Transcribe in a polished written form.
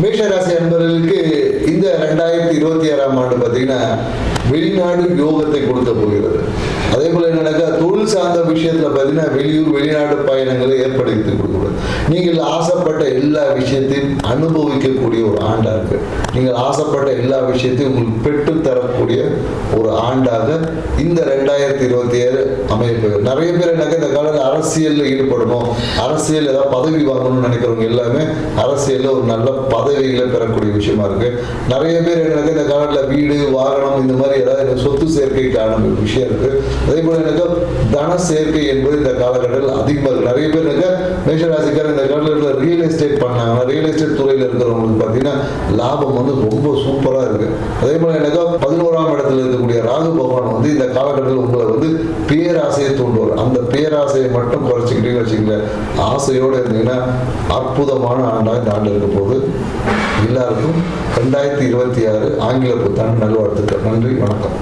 மேஷராசி அன்பர்களுக்கு இந்த 2026ஆம் ஆண்டு பார்த்தீங்கன்னா வெளிநாடு யோகத்தை கொடுக்க போகிறது. அதே போல என்னன்னாக்கா தொழில் சார்ந்த விஷயத்துல பார்த்தீங்கன்னா வெளியூர் வெளிநாடு பயணங்களை ஏற்படுத்தி கொடுக்கக்கூடாது. நீங்கள் ஆசைப்பட்ட எல்லா விஷயத்தையும் அனுபவிக்கக்கூடிய ஒரு ஆண்டா இருக்கு. நீங்கள் ஆசைப்பட்ட எல்லா விஷயத்தையும் உங்களுக்கு பெற்று தரக்கூடிய ஒரு ஆண்டாக இந்த 2027 அமைப்பு. நிறைய பேர் என்னக்கா இந்த காலத்தில் அரசியலில் ஈடுபடணும், அரசியல் ஏதாவது பதவி வாங்கணும்னு நினைக்கிறவங்க எல்லாமே அரசியலில் ஒரு நல்ல பதவிகளை பெறக்கூடிய விஷயமா இருக்கு. நிறைய பேர் என்னக்கா இந்த காலத்தில் வீடு வாகனம் இந்த மாதிரி ஏதாவது சொத்து சேர்க்கைக்கான விஷயம் இருக்கு. அதே போல எனக்கு தன சேர்க்கை என்பது இந்த காலகட்டத்தில் அதிகமாக இருக்கு. நிறைய பேர் எனக்கு மேஷராசிக்காரர் இந்த காலகட்டத்தில் ரியல் எஸ்டேட் பண்ணாங்க. ரியல் எஸ்டேட் துறையில் இருக்கிறவங்களுக்கு பார்த்தீங்கன்னா லாபம் வந்து ரொம்ப சூப்பராக இருக்கு. அதே போல எனக்கு 11ஆம் இடத்துல இருக்கக்கூடிய ராகு பகவான் வந்து இந்த காலகட்டத்தில் உங்களை வந்து பேராசையை தூண்டுவார். அந்த பேராசையை மட்டும் குறைச்சிக்கிட்டே வச்சுக்கல, ஆசையோடு இருந்தீங்கன்னா அற்புதமான ஆண்டாக இந்த ஆண்டு இருக்க போது. எல்லாருக்கும் 2026 ஆங்கில புத்தாண்டு நல்வாழ்த்துக்கள். நன்றி, வணக்கம்.